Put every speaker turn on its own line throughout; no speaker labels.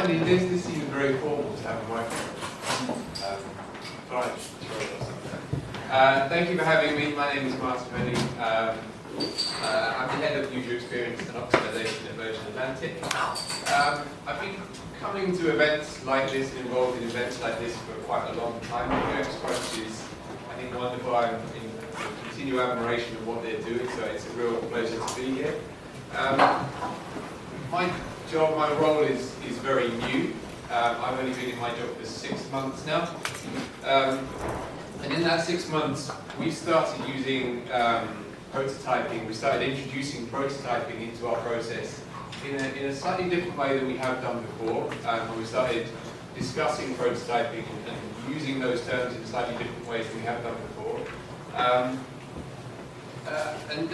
finding this? This seems very formal to have a microphone. Right. Thank you for having me. My name is Martyn. I'm the head of user experience and optimization at Virgin Atlantic. I've been coming to events like this and involved in events like this for quite a long time. Express is, I think, wonderful. I'm in continued admiration of what they're doing, so it's a real pleasure to be here. My role is very new. I've only been in my job for 6 months now. And in that 6 months, we started using prototyping. We started introducing prototyping into our process in a slightly different way than we have done before. When we started discussing prototyping and using those terms in slightly different ways than we have done before.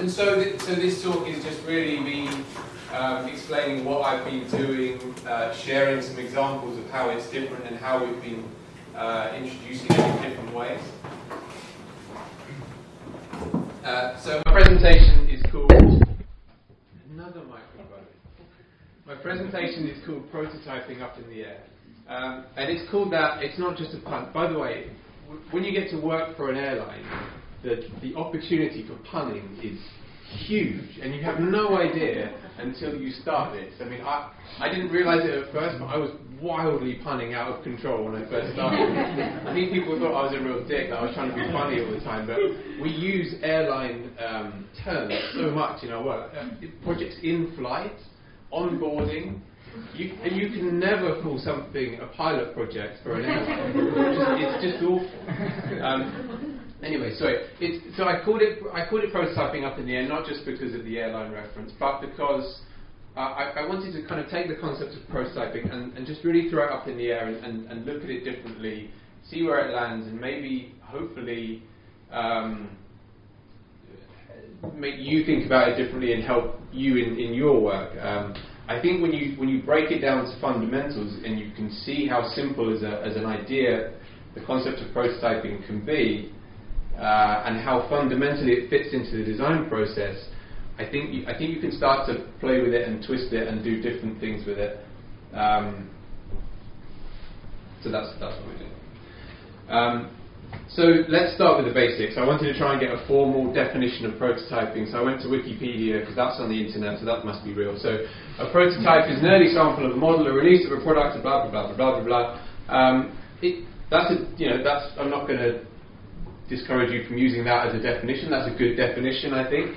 So this talk is just really me explaining what I've been doing, sharing some examples of how it's different and how we've been introducing it in different ways. So my presentation is called another microphone. My presentation is called Prototyping Up in the Air, and it's called that. It's not just a pun. By the way, when you get to work for an airline, the opportunity for punning is huge, and you have no idea until you start this. I mean, I didn't realise it at first, but I was wildly punning out of control when I first started. I think people thought I was a real dick, that I was trying to be funny all the time, but we use airline terms so much in our work. Projects in flight, onboarding, and you can never call something a pilot project for an airline. It's just awful. Anyway, sorry. So I called it prototyping up in the air, not just because of the airline reference, but because I wanted to kind of take the concept of prototyping and just really throw it up in the air and look at it differently, see where it lands, and maybe, hopefully, make you think about it differently and help you in your work. I think when you break it down to fundamentals and you can see how simple as an idea the concept of prototyping can be, and how fundamentally it fits into the design process, I think you can start to play with it and twist it and do different things with it. So that's what we're doing. So let's start with the basics. I wanted to try and get a formal definition of prototyping, so I went to Wikipedia because that's on the internet, so that must be real. So a prototype is an early sample of a model, a release of a product, blah blah blah blah blah blah blah. I'm not going to discourage you from using that as a definition. That's a good definition, I think.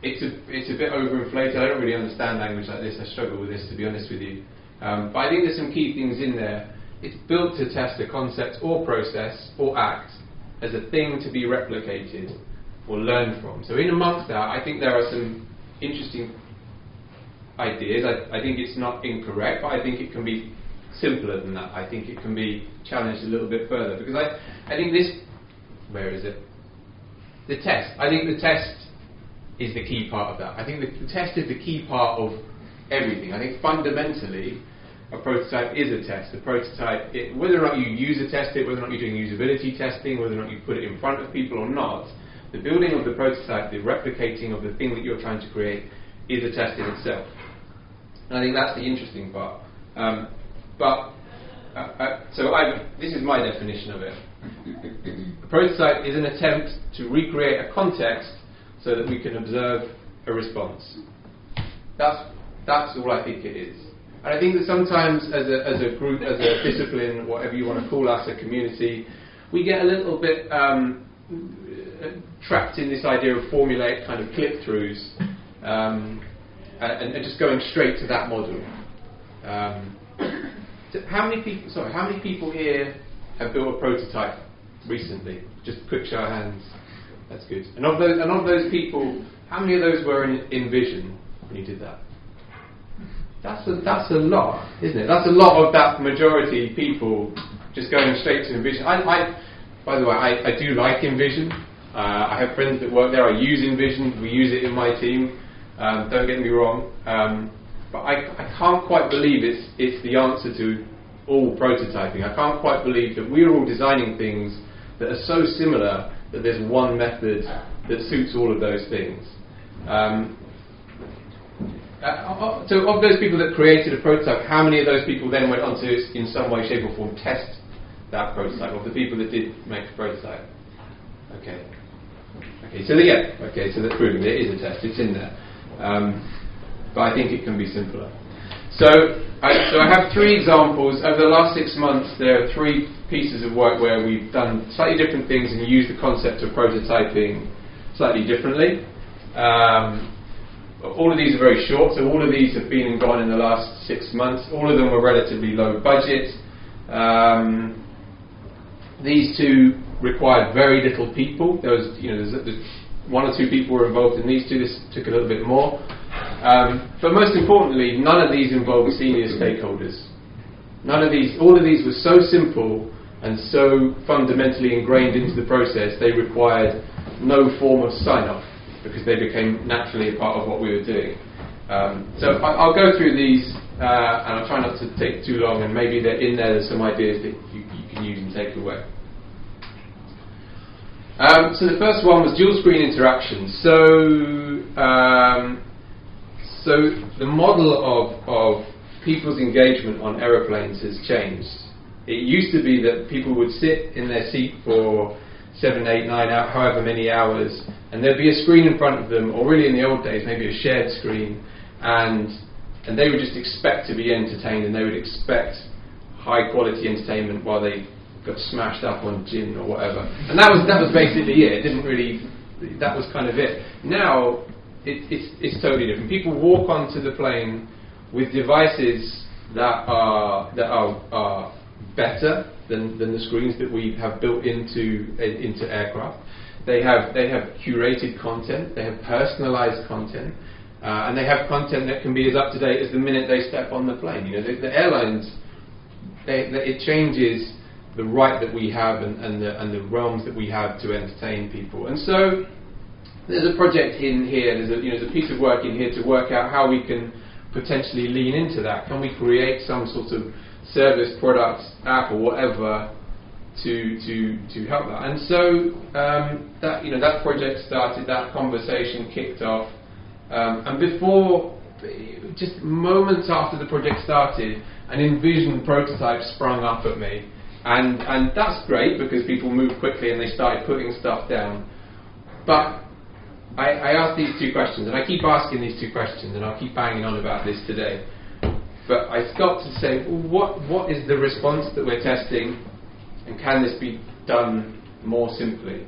It's a bit overinflated. I don't really understand language like this. I struggle with this, to be honest with you. But I think there's some key things in there. It's built to test a concept or process or act as a thing to be replicated or learned from. So in amongst that, I think there are some interesting ideas. I think it's not incorrect, but I think it can be simpler than that. I think it can be challenged a little bit further, because I think this. Where is it? The test. I think the test is the key part of that. I think the test is the key part of everything. I think fundamentally, a prototype is a test. A prototype, whether or not you user test it, whether or not you're doing usability testing, whether or not you put it in front of people or not, the building of the prototype, the replicating of the thing that you're trying to create, is a test in itself. And I think that's the interesting part. This is my definition of it. A prototype is an attempt to recreate a context so that we can observe a response. That's all I think it is. And I think that sometimes as a group, as a discipline, whatever you want to call us, a community, we get a little bit trapped in this idea of formulaic kind of click-throughs and just going straight to that model. So how many people here have built a prototype recently? Just quick show of hands. That's good. And of those people, how many of those were in Vision when you did that? That's a lot, isn't it? That's a lot of that majority people just going straight to InVision. By the way, I do like InVision. I have friends that work there. I use InVision. We use it in my team. Don't get me wrong. But I can't quite believe it's the answer to all prototyping. I can't quite believe that we're all designing things that are so similar that there's one method that suits all of those things. So of those people that created a prototype, how many of those people then went on to, in some way, shape or form, test that prototype? Of the people that did make the prototype? Okay. So that's proving there is a test. It's in there. But I think it can be simpler. So I have 3 examples. Over the last 6 months, there are 3 pieces of work where we've done slightly different things and used the concept of prototyping slightly differently. All of these are very short, so all of these have been and gone in the last 6 months. All of them were relatively low budget. These 2 required very little people. There was, there's 1 or 2 people were involved in these 2. This took a little bit more. But most importantly, none of these involved senior stakeholders. All of these were so simple and so fundamentally ingrained into the process, they required no form of sign-off because they became naturally a part of what we were doing. So I'll go through these and I'll try not to take too long, and maybe in there's some ideas that you can use and take away. So the first one was dual screen interaction. So the model of people's engagement on aeroplanes has changed. It used to be that people would sit in their seat for 7, 8, 9, however many hours, and there'd be a screen in front of them, or really in the old days, maybe a shared screen, and they would just expect to be entertained, and they would expect high quality entertainment while they got smashed up on gin or whatever. And that was basically it. It didn't really. That was kind of it. Now it's totally different. People walk onto the plane with devices that are better than the screens that we have built into aircraft. They have curated content. They have personalised content. And they have content that can be as up to date as the minute they step on the plane. The airlines, it changes the right that we have and the realms that we have to entertain people. And so there's a project in here. There's a piece of work in here to work out how we can potentially lean into that. Can we create some sort of service, product, app, or whatever to help that? And so that project started. That conversation kicked off. And before, just moments after the project started, an envisioned prototype sprung up at me, and that's great because people moved quickly and they started putting stuff down. But I asked these 2 questions, and I keep asking these 2 questions, and I'll keep banging on about this today. But I've got to say, what is the response that we're testing, and can this be done more simply?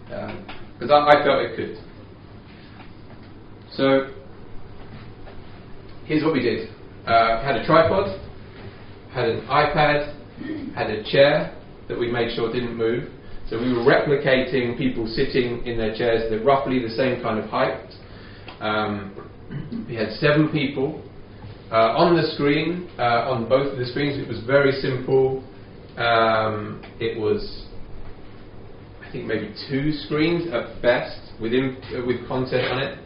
Because I felt it could. So here's what we did. Had a tripod, had an iPad, had a chair that we made sure didn't move. So we were replicating people sitting in their chairs. They're roughly the same kind of height. We had 7 people. On the screen, on both of the screens, it was very simple. It was, I think, maybe 2 screens at best with content on it.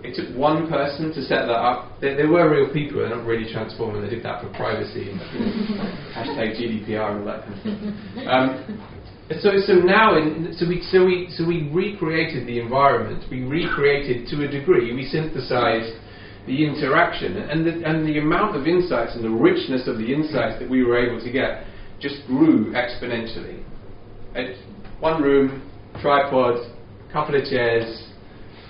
It took 1 person to set that up. They were real people. They're not really transforming. They did that for privacy and hashtag GDPR and all that kind of stuff. So we recreated the environment. We recreated to a degree. We synthesized the interaction and the amount of insights and the richness of the insights that we were able to get just grew exponentially. 1 room, tripod, couple of chairs.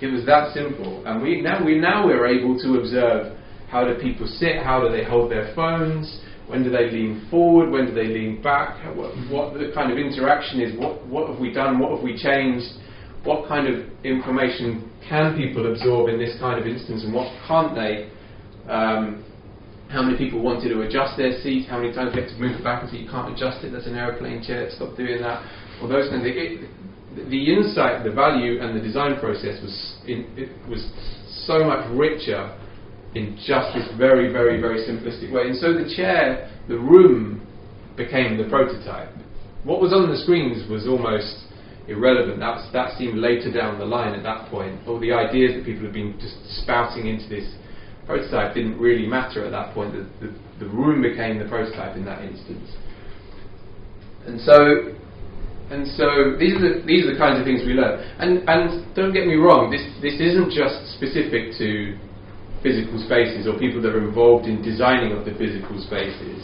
It was that simple, and we're able to observe how do people sit, how do they hold their phones, when do they lean forward, when do they lean back, what the kind of interaction is, what have we done, what have we changed, what kind of information can people absorb in this kind of instance, and what can't they. How many people wanted to adjust their seat, how many times you have to move it back and say you can't adjust it, that's an aeroplane chair, stop doing that, all those kinds of things. The insight, the value, and the design process was so much richer in just this very, very, very simplistic way. And so the room became the prototype. What was on the screens was almost irrelevant. That seemed later down the line at that point. All the ideas that people had been just spouting into this prototype didn't really matter at that point. The room became the prototype in that instance. And so And so these are the kinds of things we learn. And don't get me wrong, this isn't just specific to physical spaces or people that are involved in designing of the physical spaces,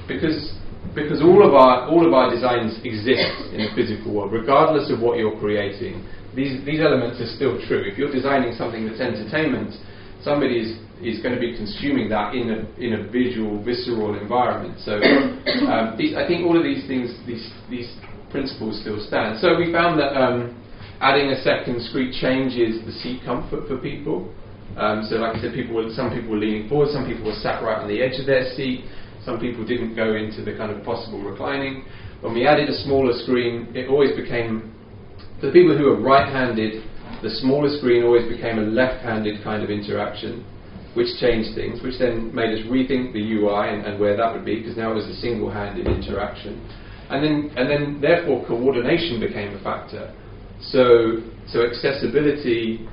because all of our designs exist in the physical world, regardless of what you're creating. These elements are still true. If you're designing something that's entertainment, somebody is going to be consuming that in a visual, visceral environment. So I think all of these things, these principles still stand. So we found that adding a second screen changes the seat comfort for people. So like I said, some people were leaning forward, some people were sat right on the edge of their seat, some people didn't go into the kind of possible reclining. When we added a smaller screen, it always became, for the people who are right-handed, the smaller screen always became a left-handed kind of interaction, which changed things, which then made us rethink the UI and where that would be, because now it was a single-handed interaction. And then therefore coordination became a factor. So accessibility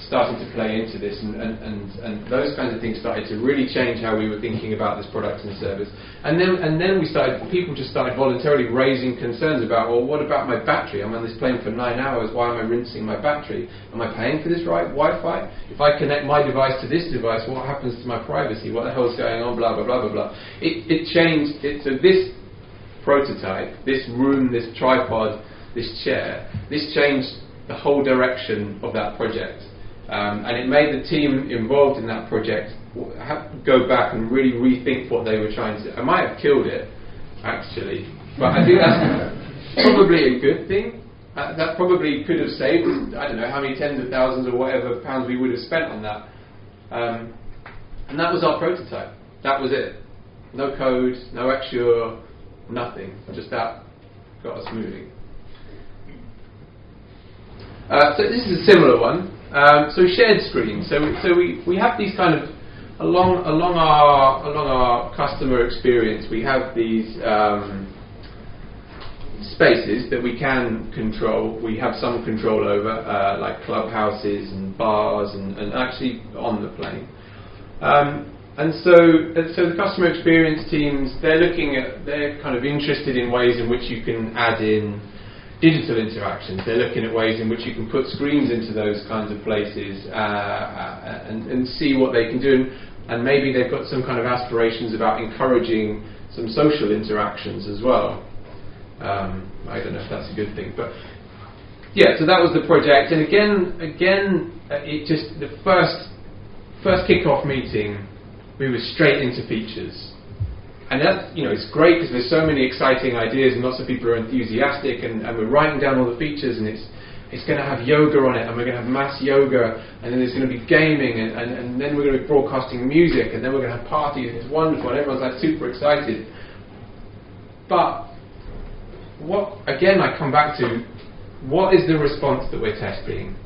started to play into this, and those kinds of things started to really change how we were thinking about this product and service. And then people just started voluntarily raising concerns about, well, what about my battery? I'm on this plane for 9 hours, why am I rinsing my battery? Am I paying for this Wi-Fi? If I connect my device to this device, what happens to my privacy? What the hell is going on? Blah, blah, blah, blah, blah. It changed. So this prototype, this room, this tripod, this chair, this changed the whole direction of that project, and it made the team involved in that project go back and really rethink what they were trying to do. I might have killed it, actually, but I think that's probably a good thing. That probably could have saved, I don't know how many tens of thousands or whatever pounds we would have spent on that. And that was our prototype. That was it. No code, no extra, nothing. Just that got us moving. So this is a similar one. So shared screen. So we have these kind of along our customer experience. We have these spaces that we can control. We have some control over, like clubhouses and bars, and actually on the plane. And so the customer experience teams, they're kind of interested in ways in which you can add in digital interactions. They're looking at ways in which you can put screens into those kinds of places and see what they can do. And maybe they've got some kind of aspirations about encouraging some social interactions as well. I don't know if that's a good thing, but yeah. So that was the project. And again, it just the first kick-off meeting, we were straight into features. And that's, it's great because there's so many exciting ideas and lots of people are enthusiastic, and we're writing down all the features, and it's going to have yoga on it, and we're going to have mass yoga, and then there's going to be gaming, and then we're going to be broadcasting music, and then we're going to have parties, and it's wonderful, and everyone's like super excited. But I come back to, what is the response that we're testing,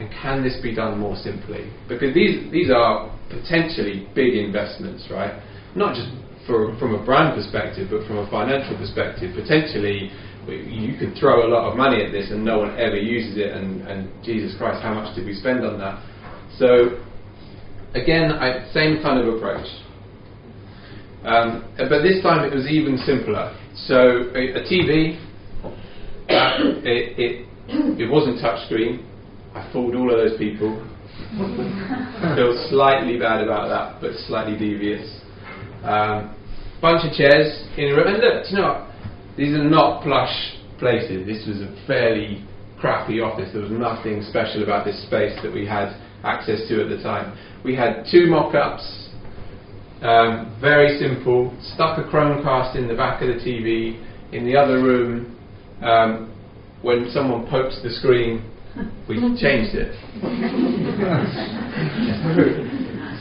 and can this be done more simply? Because these are potentially big investments, right? Not just from a brand perspective, but from a financial perspective. Potentially, you could throw a lot of money at this and no one ever uses it, and Jesus Christ, how much did we spend on that? So, again, same kind of approach. But this time it was even simpler. So, a TV, it wasn't touchscreen. I fooled all of those people. I feel slightly bad about that, but slightly devious. Bunch of chairs in a room, and look, these are not plush places. This was a fairly crappy office. There was nothing special about this space that we had access to at the time. We had 2 mock-ups, very simple. Stuck a Chromecast in the back of the TV. In the other room, when someone pokes the screen, we changed it.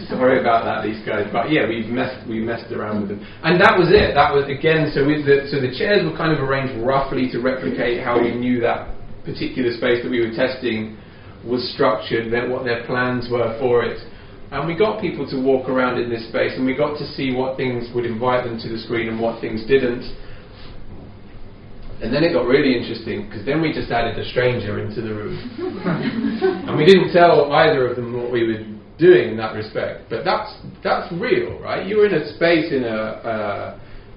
Sorry about that, these guys, but yeah, we messed around with them, and that was it. That was again. So the chairs were kind of arranged roughly to replicate how we knew that particular space that we were testing was structured, what their plans were for it, and we got people to walk around in this space, and we got to see what things would invite them to the screen and what things didn't. And then it got really interesting, because then we just added a stranger into the room, and we didn't tell either of them what we were doing in that respect. But that's real, right? You're in a space in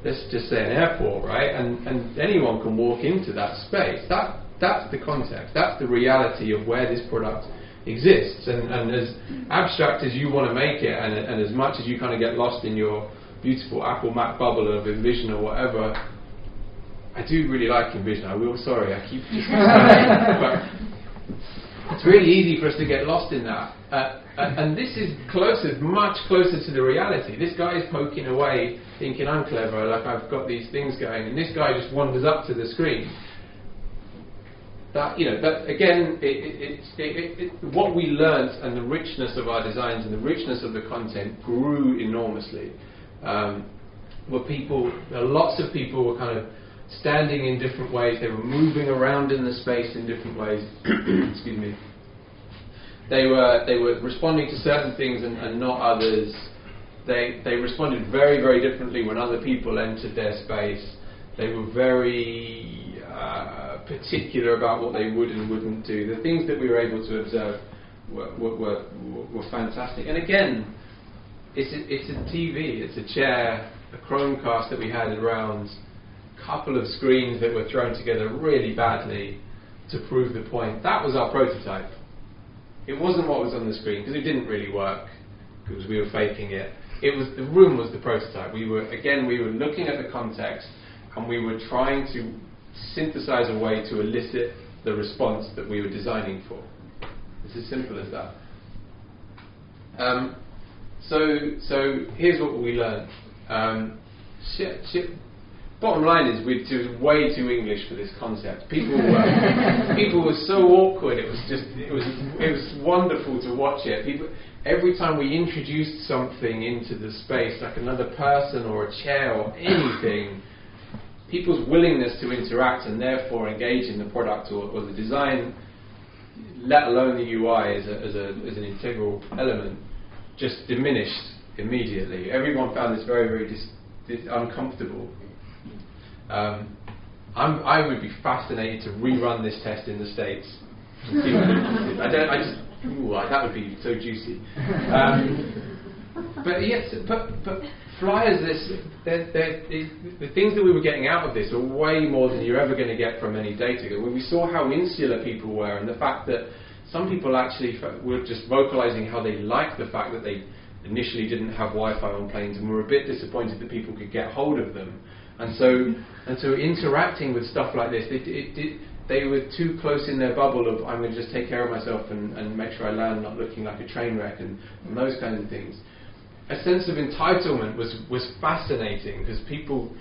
let's just say an airport, right? And anyone can walk into that space. That's the context. That's the reality of where this product exists. And as abstract as you want to make it, and as much as you kind of get lost in your beautiful Apple Mac bubble of Envision or whatever, I do really like Envision. I keep just but it's really easy for us to get lost in that. And this is much closer to the reality. This guy is poking away, thinking I'm clever, like I've got these things going, and this guy just wanders up to the screen. That again, what we learnt and the richness of our designs and the richness of the content grew enormously. Lots of people were kind of standing in different ways. They were moving around in the space in different ways. Excuse me. They were responding to certain things and not others. They responded very, very differently when other people entered their space. They were very particular about what they would and wouldn't do. The things that we were able to observe were fantastic. And again, it's a TV, it's a chair, a Chromecast that we had around, a couple of screens that were thrown together really badly to prove the point. That was our prototype. It wasn't what was on the screen, because it didn't really work, because we were faking it. The room was the prototype. We were looking at the context, and we were trying to synthesize a way to elicit the response that we were designing for. It's as simple as that. So here's what we learned. Bottom line is we're way too English for this concept. People were so awkward. It was wonderful to watch it. Every time we introduced something into the space, like another person or a chair or anything, people's willingness to interact and therefore engage in the product or the design, let alone the UI as an integral element, just diminished immediately. Everyone found this very, very uncomfortable. I would be fascinated to rerun this test in the States. That would be so juicy. But flyers, the things that we were getting out of this are way more than you're ever going to get from any data. When we saw how insular people were, and the fact that some people actually were just vocalizing how they liked the fact that they initially didn't have Wi-Fi on planes and were a bit disappointed that people could get hold of them. And so interacting with stuff like this, they were too close in their bubble of I'm going to just take care of myself and make sure I land not looking like a train wreck and those kinds of things. A sense of entitlement was fascinating, because people,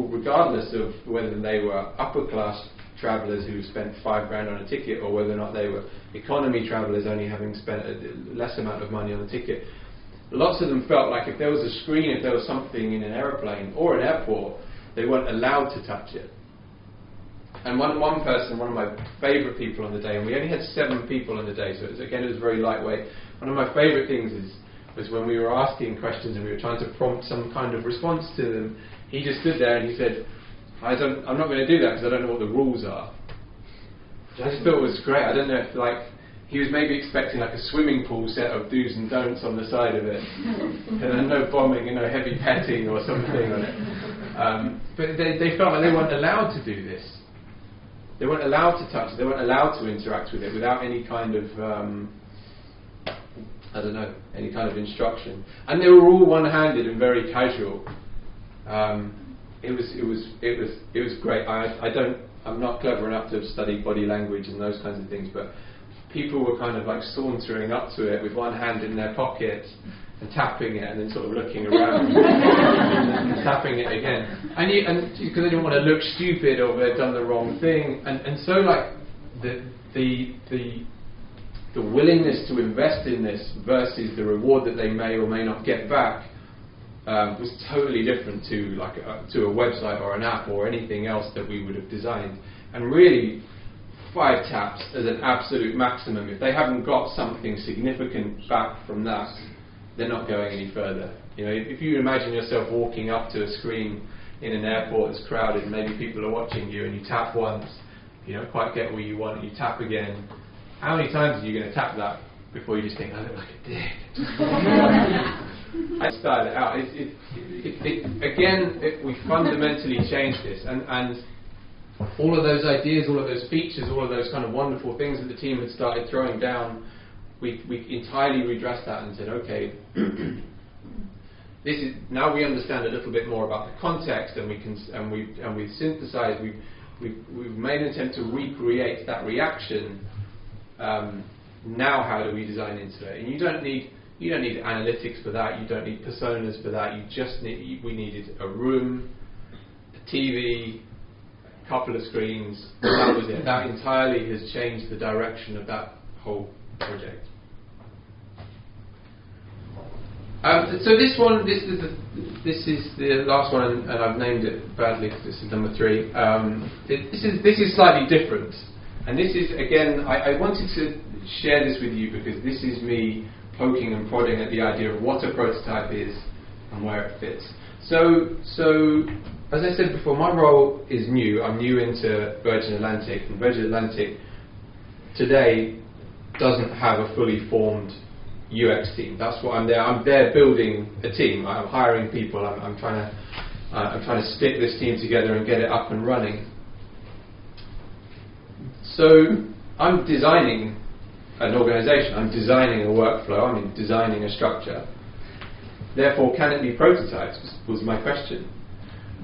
regardless of whether they were upper class travellers who spent $5,000 on a ticket or whether or not they were economy travellers only having spent a less amount of money on the ticket, lots of them felt like if there was a screen, if there was something in an aeroplane or an airport, they weren't allowed to touch it. And one person, one of my favourite people on the day, and we only had 7 people on the day, so it was very lightweight. One of my favourite things was when we were asking questions and we were trying to prompt some kind of response to them, he just stood there and he said, I'm not going to do that because I don't know what the rules are. Which I just thought was great. I don't know if he was maybe expecting like a swimming pool set of do's and don'ts on the side of it, and then no bombing and no heavy petting or something on it. But they felt like they weren't allowed to do this. They weren't allowed to touch it. They weren't allowed to interact with it without any kind of any kind of instruction. And they were all one-handed and very casual. It was great. I'm not clever enough to have studied body language and those kinds of things, but people were kind of like sauntering up to it with one hand in their pocket and tapping it and then sort of looking around and tapping it again. And because they didn't want to look stupid or they'd done the wrong thing. And so like the willingness to invest in this versus the reward that they may or may not get back was totally different to to a website or an app or anything else that we would have designed. And really, 5 taps as an absolute maximum. If they haven't got something significant back from that, they're not going any further. If you imagine yourself walking up to a screen in an airport that's crowded and maybe people are watching you and you tap once, you don't quite get what you want, you tap again. How many times are you going to tap that before you just think, I look like a dick? I style it out. We fundamentally changed this, and all of those ideas, all of those features, all of those kind of wonderful things that the team had started throwing down, we entirely redressed that and said, okay, this is now we understand a little bit more about the context, and we've synthesized, we've made an attempt to recreate that reaction. Now, how do we design into it? And you don't need analytics for that. You don't need personas for that. We needed a room, a TV, a couple of screens. That was it. That entirely has changed the direction of that whole project. So this is the last one, and I've named it badly because this is number 3. This is slightly different, and this is again. I wanted to share this with you because this is me poking and prodding at the idea of what a prototype is and where it fits. So as I said before, my role is new. I'm new into Virgin Atlantic, and Virgin Atlantic today doesn't have a fully formed UX team. That's what I'm there. I'm there building a team. I'm hiring people. I'm trying to stick this team together and get it up and running. So I'm designing an organisation. I'm designing a workflow. I'm designing a structure. Therefore, can it be prototyped? Was my question.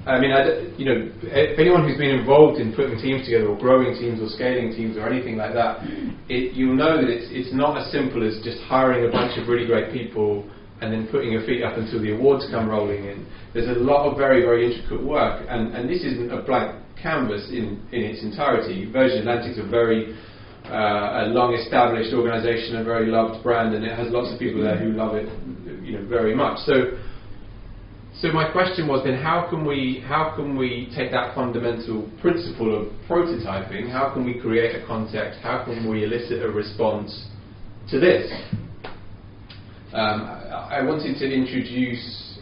I mean, if anyone who's been involved in putting teams together, or growing teams, or scaling teams, or anything like that, you'll know that it's not as simple as just hiring a bunch of really great people and then putting your feet up until the awards come rolling in. There's a lot of very, very intricate work, and this isn't a blank canvas in its entirety. Virgin Atlantic's a very a long-established organisation, a very loved brand, and it has lots of people there who love it, very much. So my question was then, how can we take that fundamental principle of prototyping? How can we create a context? How can we elicit a response to this? I wanted to introduce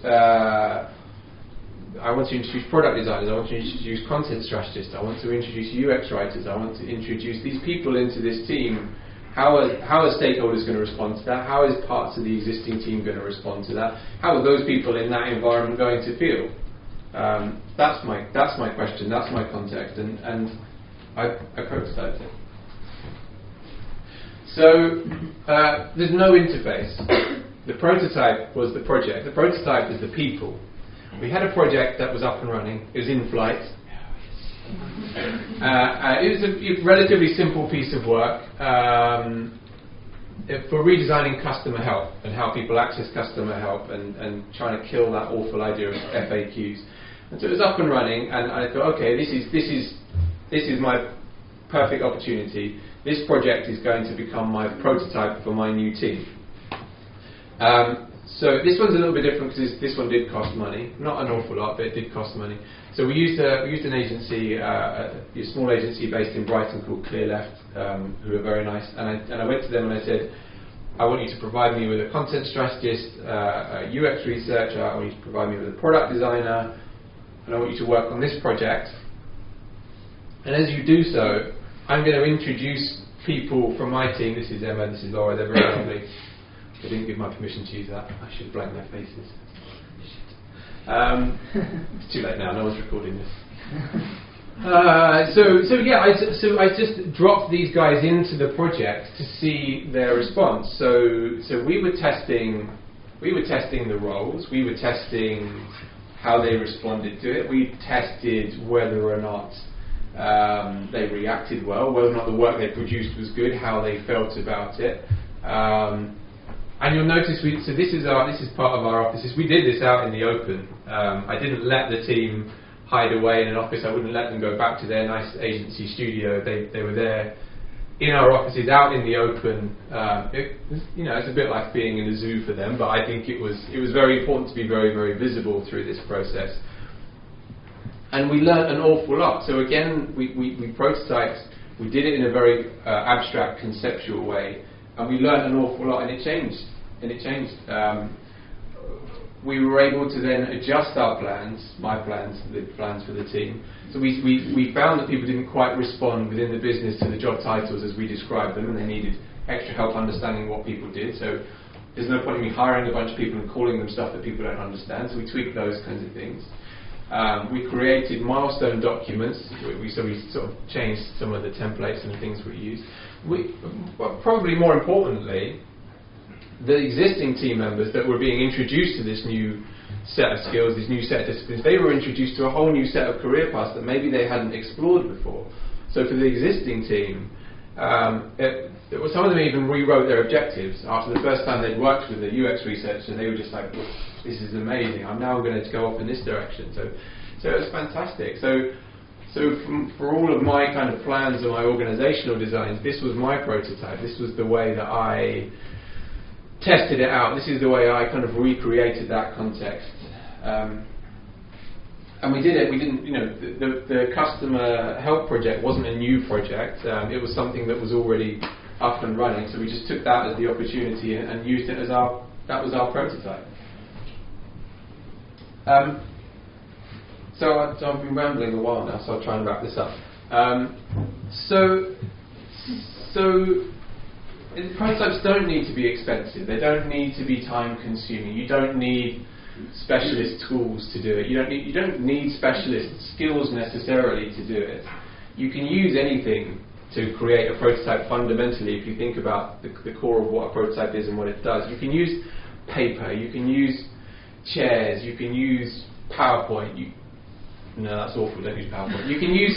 product designers. I want to introduce content strategists. I want to introduce UX writers. I want to introduce these people into this team. How are stakeholders going to respond to that? How is parts of the existing team going to respond to that? How are those people in that environment going to feel? That's my question. That's my context, and I prototyped it. So there's no interface. The prototype was the project. The prototype is the people. We had a project that was up and running. It was in flight. It was a relatively simple piece of work for redesigning customer help and how people access customer help, and trying to kill that awful idea of FAQs. And so it was up and running, and I thought, okay, this is my perfect opportunity. This project is going to become my prototype for my new team. So this one's a little bit different because this one did cost money, not an awful lot, but it did cost money. So we used an agency, a small agency based in Brighton called Clear Left, who are very nice. And I went to them and I said, I want you to provide me with a content strategist, a UX researcher. I want you to provide me with a product designer, and I want you to work on this project. And as you do so, I'm going to introduce people from my team. This is Emma, this is Laura. They're very lovely. They didn't give my permission to use that. I should blank their faces. It's too late now. No one's recording this. So I just dropped these guys into the project to see their response. So we were testing the roles. We were testing how they responded to it. We tested whether or not they reacted well, whether or not the work they produced was good, how they felt about it. And you'll notice, this is part of our offices. We did this out in the open. I didn't let the team hide away in an office. I wouldn't let them go back to their nice agency studio. They were there in our offices, out in the open. It's a bit like being in a zoo for them, but I think it was very important to be very, very visible through this process. And we learned an awful lot. So again, we prototyped. We did it in a very abstract, conceptual way. And we learned an awful lot, and it changed. We were able to then adjust our plans, my plans, the plans for the team. So we found that people didn't quite respond within the business to the job titles as we described them, and they needed extra help understanding what people did. So there's no point in me hiring a bunch of people and calling them stuff that people don't understand, so we tweaked those kinds of things. We created milestone documents, so we sort of changed some of the templates and things we used. But probably more importantly, the existing team members that were being introduced to this new set of skills, this new set of disciplines, they were introduced to a whole new set of career paths that maybe they hadn't explored before. So for the existing team, some of them even rewrote their objectives. After the first time they'd worked with a UX researcher, they were just like, this is amazing, I'm now going to go off in this direction. So it was fantastic. So for all of my kind of plans and my organizational designs, this was my prototype. This was the way that I tested it out. This is the way I kind of recreated that context. And we did it. We didn't, the customer help project wasn't a new project. It was something that was already up and running. So we just took that as the opportunity and used it as that was our prototype. So I've been rambling a while now, so I'll try and wrap this up. Prototypes don't need to be expensive. They don't need to be time-consuming. You don't need specialist tools to do it. You don't need specialist skills necessarily to do it. You can use anything to create a prototype fundamentally if you think about the core of what a prototype is and what it does. You can use paper, you can use chairs, you can use PowerPoint. No, that's awful, don't use PowerPoint. You can use,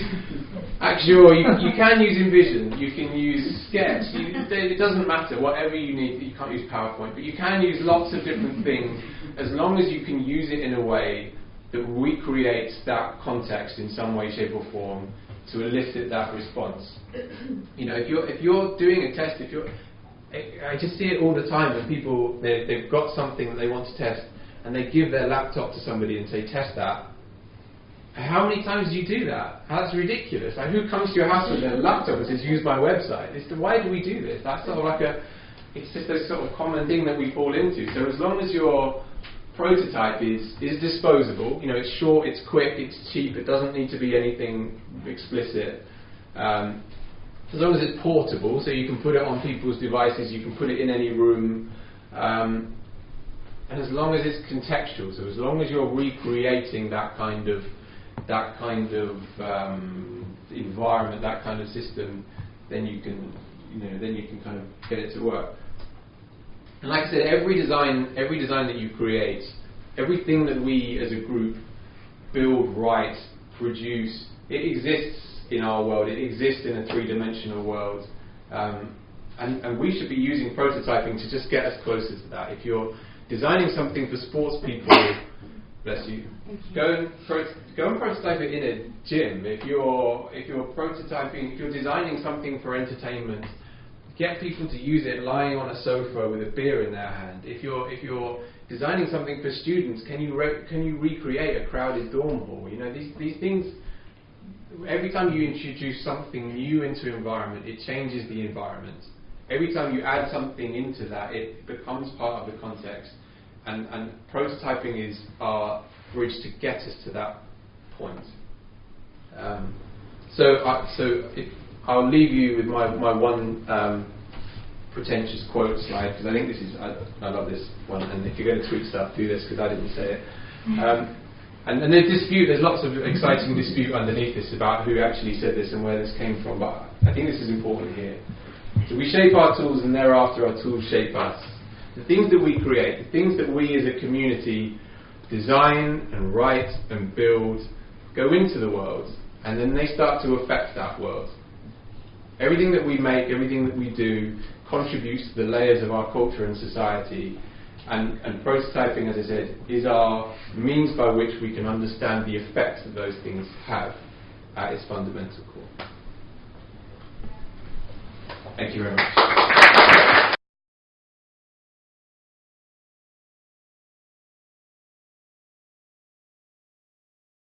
actually, you can use InVision, you can use Sketch, it doesn't matter, whatever you need, you can't use PowerPoint, but you can use lots of different things as long as you can use it in a way that recreates that context in some way, shape or form to elicit that response. If you're doing a test, I just see it all the time when people, they've got something that they want to test and they give their laptop to somebody and say, test that. How many times do you do that? That's ridiculous. Like, who comes to your house with their laptop and says, use my website? Why do we do this? That's sort of like it's just a sort of common thing that we fall into. So as long as your prototype is disposable, it's short, it's quick, it's cheap, it doesn't need to be anything explicit. As long as it's portable, so you can put it on people's devices, you can put it in any room, and as long as it's contextual, so as long as you're recreating that kind of environment, that kind of system, then you can kind of get it to work. And like I said, every design that you create, everything that we as a group build, write, produce, it exists in our world. It exists in a three-dimensional world, and we should be using prototyping to just get us closer to that. If you're designing something for sports people, bless you, go and prototype it in a gym. If you're prototyping, if you're designing something for entertainment, get people to use it lying on a sofa with a beer in their hand. If you're designing something for students, can you recreate a crowded dorm hall? These things. Every time you introduce something new into environment, it changes the environment. Every time you add something into that, it becomes part of the context. And prototyping is our bridge to get us to that point. I'll leave you with my one pretentious quote slide, because I think this is, I love this one, and if you're going to tweet stuff, do this, because I didn't say it. And there's lots of exciting dispute underneath this about who actually said this and where this came from, but I think this is important here. So we shape our tools, and thereafter our tools shape us. The things that we create, the things that we as a community design and write and build, go into the world, and then they start to affect that world. Everything that we make, everything that we do, contributes to the layers of our culture and society, and prototyping, as I said, is our means by which we can understand the effects that those things have at its fundamental core. Thank you very much.